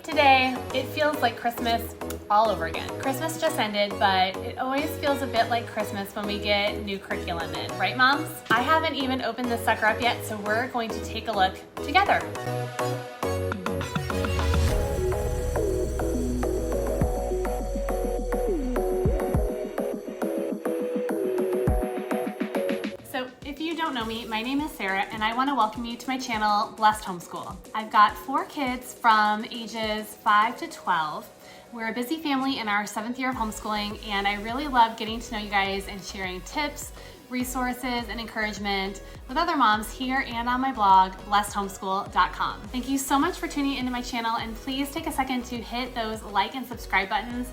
Today, it feels like Christmas all over again. Christmas just ended, but it always feels a bit like Christmas when we get new curriculum in, right moms? I haven't even opened this sucker up yet, so we're going to take a look together. If you don't know me, my name is Sarah and I want to welcome you to my channel, Blessed Homeschool. I've got 4 kids from ages 5 to 12. We're a busy family in our 7th year of homeschooling, and I really love getting to know you guys and sharing tips, resources, and encouragement with other moms here and on my blog, blessedhomeschool.com. Thank you so much for tuning into my channel, and please take a second to hit those like and subscribe buttons.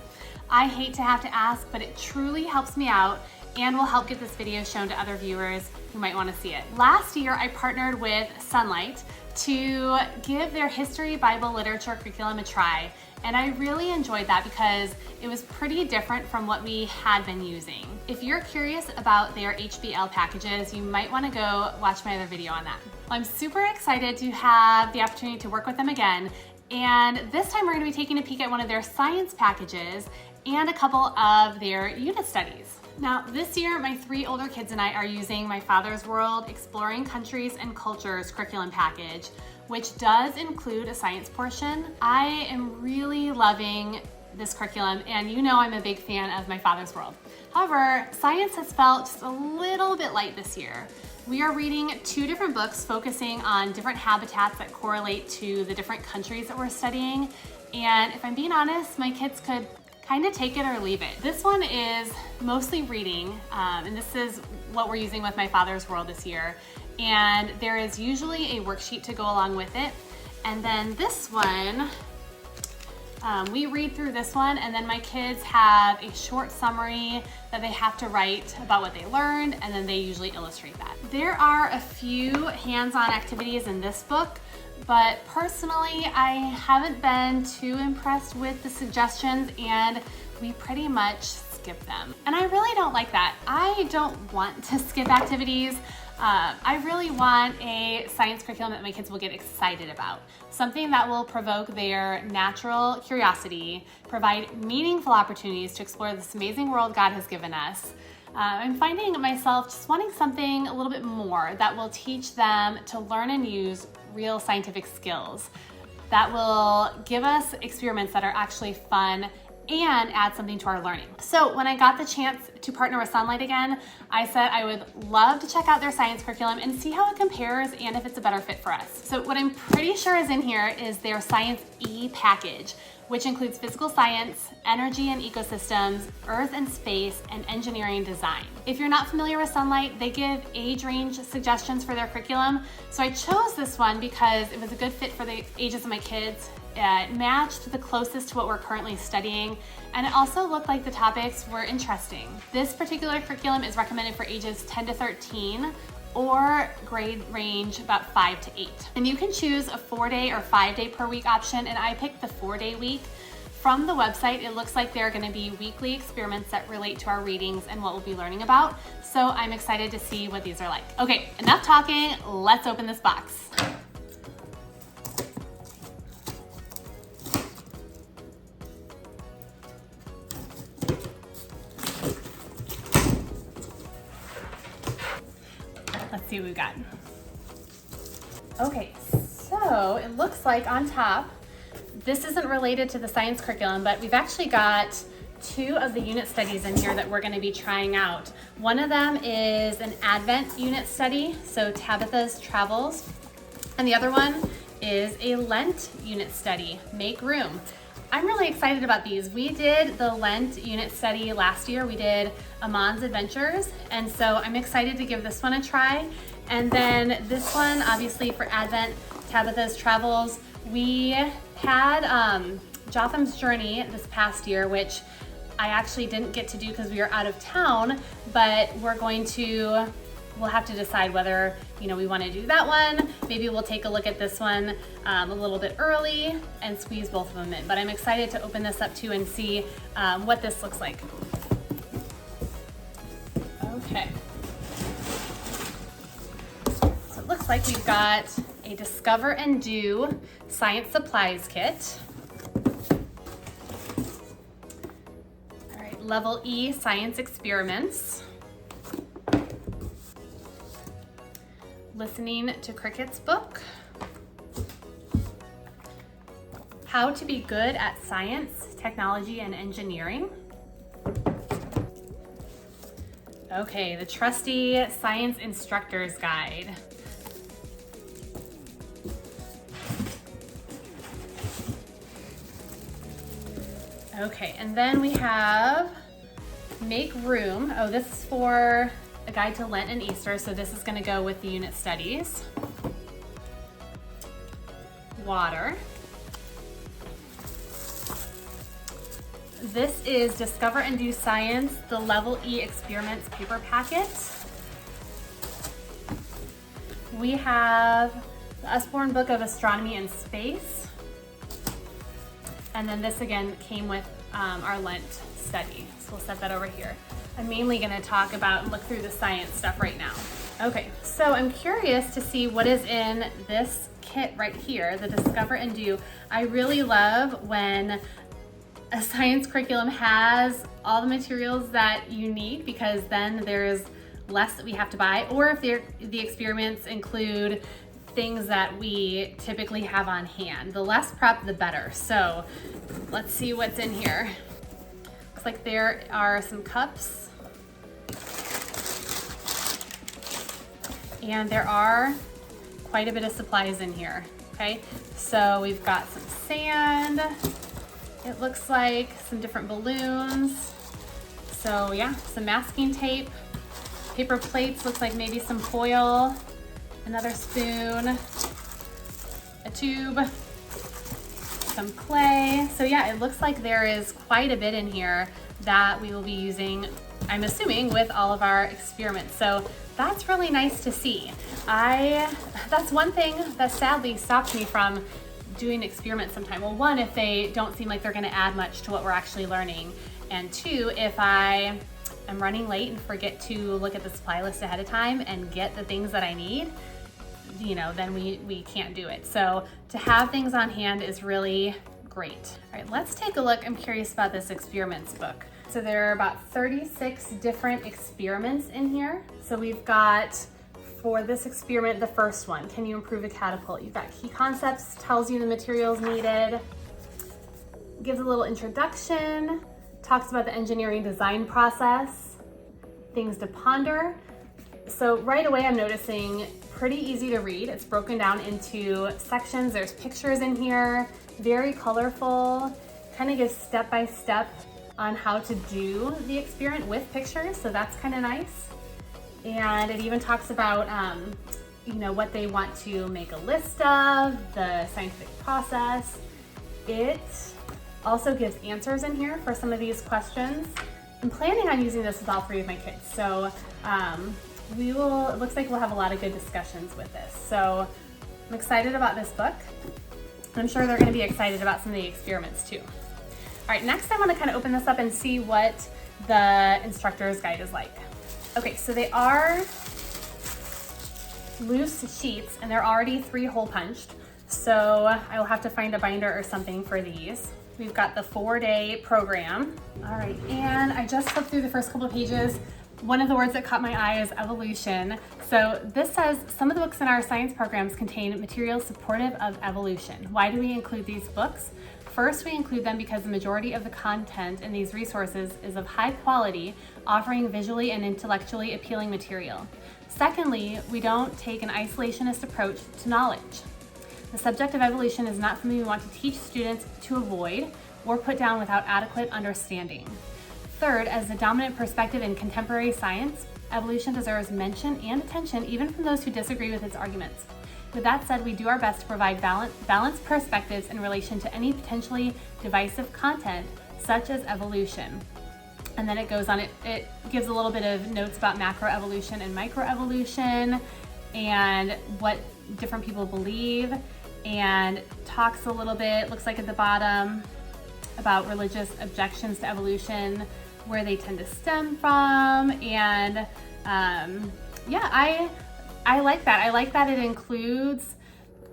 I hate to have to ask, but it truly helps me out and will help get this video shown to other viewers who might want to see it. Last year, I partnered with Sonlight to give their history, Bible, literature curriculum a try. And I really enjoyed that because it was pretty different from what we had been using. If you're curious about their HBL packages, you might want to go watch my other video on that. I'm super excited to have the opportunity to work with them again. And this time we're going to be taking a peek at one of their science packages and a couple of their unit studies. Now, this year, my 3 older kids and I are using my Father's World Exploring Countries and Cultures curriculum package, which does include a science portion. I am really loving this curriculum, and you know I'm a big fan of my Father's World. However, science has felt just a little bit light this year. We are reading 2 different books focusing on different habitats that correlate to the different countries that we're studying, and if I'm being honest, my kids could kind of take it or leave it. This one is mostly reading, and this is what we're using with my Father's World this year. And there is usually a worksheet to go along with it. And then this one, we read through this one, and then my kids have a short summary that they have to write about what they learned, and then they usually illustrate that. There are a few hands-on activities in this book, but personally, I haven't been too impressed with the suggestions, and we pretty much skip them. And I really don't like that. I don't want to skip activities. I really want a science curriculum that my kids will get excited about. Something that will provoke their natural curiosity, provide meaningful opportunities to explore this amazing world God has given us. I'm finding myself just wanting something a little bit more that will teach them to learn and use real scientific skills, that will give us experiments that are actually fun and add something to our learning. So when I got the chance to partner with Sonlight again, I said I would love to check out their science curriculum and see how it compares and if it's a better fit for us. So what I'm pretty sure is in here is their Science E package, which includes physical science, energy and ecosystems, earth and space, and engineering design. If you're not familiar with Sonlight, they give age range suggestions for their curriculum. So I chose this one because it was a good fit for the ages of my kids. It matched the closest to what we're currently studying, and it also looked like the topics were interesting. This particular curriculum is recommended for ages 10 to 13, or grade range about 5 to 8. And you can choose a 4-day or 5-day per week option, and I picked the 4-day week. From the website, it looks like there are gonna be weekly experiments that relate to our readings and what we'll be learning about. So I'm excited to see what these are like. Okay, enough talking, let's open this box. Let's see what we've got. Okay, so it looks like on top, this isn't related to the science curriculum, but we've actually got 2 of the unit studies in here that we're going to be trying out. One of them is an Advent unit study, so Tabitha's Travels, and the other one is a Lent unit study, Make Room. I'm really excited about these. We did the Lent unit study last year. We did Amon's Adventures, and so I'm excited to give this one a try. And then this one, obviously for Advent, Tabitha's Travels. We had Jotham's Journey this past year, which I actually didn't get to do because we were out of town, but we'll have to decide whether we want to do that one. Maybe we'll take a look at this one a little bit early and squeeze both of them in. But I'm excited to open this up too and see what this looks like. Okay. So it looks like we've got a Discover and Do science supplies kit. Level E science experiments, listening to crickets book, how to be good at science, technology, and engineering. Okay, the trusty science instructor's guide. Okay, and then we have Make Room. Oh, this is for a guide to Lent and Easter, so this is going to go with the unit studies. Water. This is Discover and Do Science, the Level E Experiments paper packet. We have the Usborne Book of Astronomy and Space. And then this again came with our Lent study. So we'll set that over here. I'm mainly gonna talk about and look through the science stuff right now. Okay, so I'm curious to see what is in this kit right here, the Discover and Do. I really love when a science curriculum has all the materials that you need, because then there's less that we have to buy, or if the experiments include things that we typically have on hand. The less prep, the better. So let's see what's in here. Looks like there are some cups, and there are quite a bit of supplies in here. Okay, so we've got some sand. It looks like some different balloons. So yeah, some masking tape, paper plates, looks like maybe some foil, another spoon, a tube, some clay. So yeah, it looks like there is quite a bit in here that we will be using, I'm assuming, with all of our experiments. So that's really nice to see. That's one thing that sadly stops me from doing experiments sometime. Well, one, if they don't seem like they're gonna add much to what we're actually learning. And two, if I am running late and forget to look at the supply list ahead of time and get the things that I need, you know, then we can't do it. So to have things on hand is really great. All right, let's take a look. I'm curious about this experiments book. So there are about 36 different experiments in here. So we've got, for this experiment, the first one, can you improve a catapult? You've got key concepts, tells you the materials needed, gives a little introduction, talks about the engineering design process, things to ponder. So right away I'm noticing pretty easy to read. It's broken down into sections. There's pictures in here, very colorful, kind of gives step by step on how to do the experiment with pictures. So that's kind of nice. And it even talks about, you know, what they want to make a list of, the scientific process. It also gives answers in here for some of these questions. I'm planning on using this with all 3 of my kids. So it looks like we'll have a lot of good discussions with this. So I'm excited about this book. I'm sure they're gonna be excited about some of the experiments too. All right, next I wanna kind of open this up and see what the instructor's guide is like. Okay, so they are loose sheets and they're already 3 hole punched. So I will have to find a binder or something for these. We've got the 4-day program. All right, and I just flipped through the first couple of pages. One of the words that caught my eye is evolution. So this says, some of the books in our science programs contain materials supportive of evolution. Why do we include these books? First, we include them because the majority of the content in these resources is of high quality, offering visually and intellectually appealing material. Secondly, we don't take an isolationist approach to knowledge. The subject of evolution is not something we want to teach students to avoid or put down without adequate understanding. Third, as the dominant perspective in contemporary science, evolution deserves mention and attention even from those who disagree with its arguments. With that said, we do our best to provide balanced perspectives in relation to any potentially divisive content, such as evolution. And then it goes on, it gives a little bit of notes about macroevolution and microevolution and what different people believe, and talks a little bit, looks like at the bottom, about religious objections to evolution, where they tend to stem from. And yeah, I like that. I like that it includes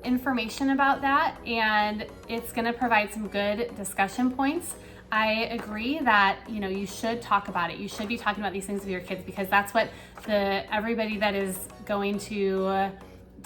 information about that, and it's gonna provide some good discussion points. I agree that, you know, you should talk about it. You should be talking about these things with your kids, because that's what everybody that is going to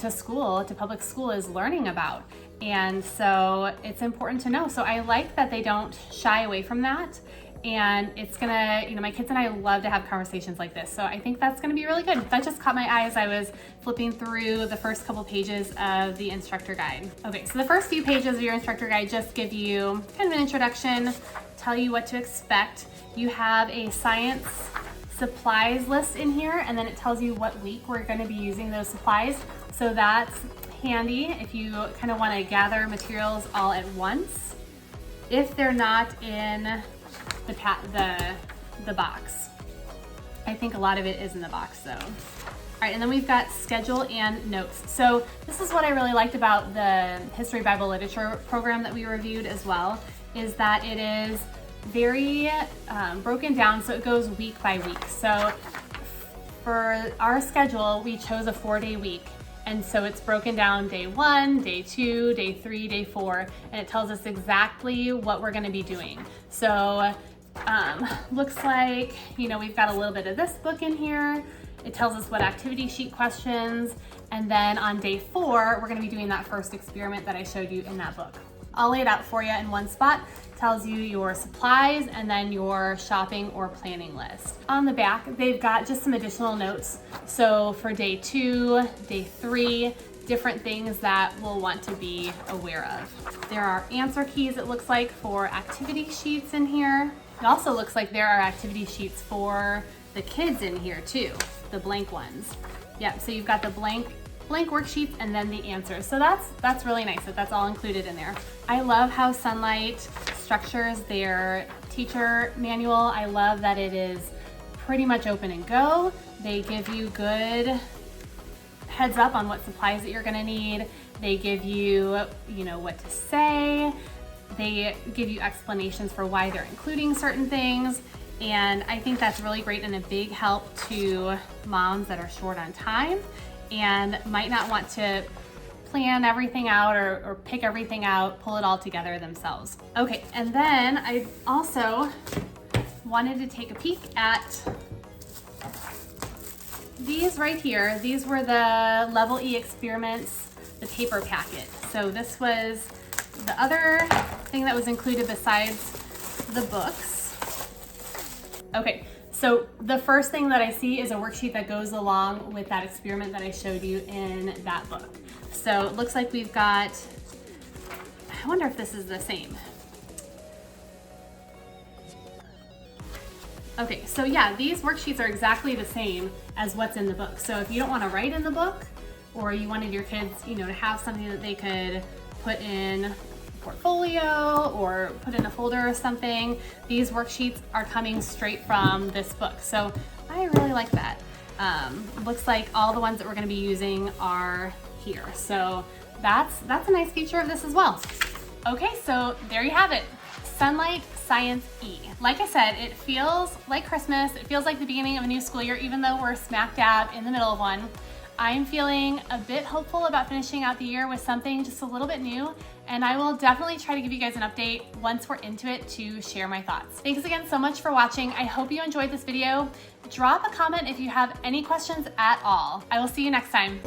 school, to public school, is learning about. And so it's important to know. So I like that they don't shy away from that. And it's gonna, you know, my kids and I love to have conversations like this. So I think that's gonna be really good. That just caught my eye as I was flipping through the first couple pages of the instructor guide. Okay, so the first few pages of your instructor guide just give you kind of an introduction, tell you what to expect. You have a science supplies list in here, and then it tells you what week we're gonna be using those supplies. So that's handy if you kind of wanna gather materials all at once, if they're not in the box. I think a lot of it is in the box though. All right, and then we've got schedule and notes. So this is what I really liked about the History Bible Literature program that we reviewed as well, is that it is very broken down, so it goes week by week. So for our schedule, we chose a 4-day week. And so it's broken down day 1, day 2, day 3, day 4, and it tells us exactly what we're gonna be doing. So looks like, you know, we've got a little bit of this book in here. It tells us what activity sheet questions, and then on day 4, we're gonna be doing that first experiment that I showed you in that book. I'll lay it out for you in one spot. Tells you your supplies and then your shopping or planning list. On the back, they've got just some additional notes. So for day 2, day 3, different things that we'll want to be aware of. There are answer keys, it looks like, for activity sheets in here. It also looks like there are activity sheets for the kids in here too, the blank ones. Yep, so you've got the blank worksheets and then the answers. So that's really nice that that's all included in there. I love how Sonlight structures their teacher manual. I love that it is pretty much open and go. They give you good heads up on what supplies that you're gonna need. They give you, you know, what to say. They give you explanations for why they're including certain things. And I think that's really great and a big help to moms that are short on time and might not want to plan everything out or pick everything out, pull it all together themselves. Okay, and then I also wanted to take a peek at these right here. These were the Level E experiments, the paper packet. So this was the other thing that was included besides the books. Okay, so the first thing that I see is a worksheet that goes along with that experiment that I showed you in that book. So it looks like we've got, I wonder if this is the same. Okay, so yeah, these worksheets are exactly the same as what's in the book. So if you don't want to write in the book, or you wanted your kids, you know, to have something that they could put in a portfolio or put in a folder or something, these worksheets are coming straight from this book. So I really like that. Looks like all the ones that we're going to be using are here. So that's a nice feature of this as well. Okay, so there you have it. Sonlight Science E. Like I said, it feels like Christmas. It feels like the beginning of a new school year, even though we're smack dab in the middle of one. I'm feeling a bit hopeful about finishing out the year with something just a little bit new, and I will definitely try to give you guys an update once we're into it to share my thoughts. Thanks again so much for watching. I hope you enjoyed this video. Drop a comment if you have any questions at all. I will see you next time.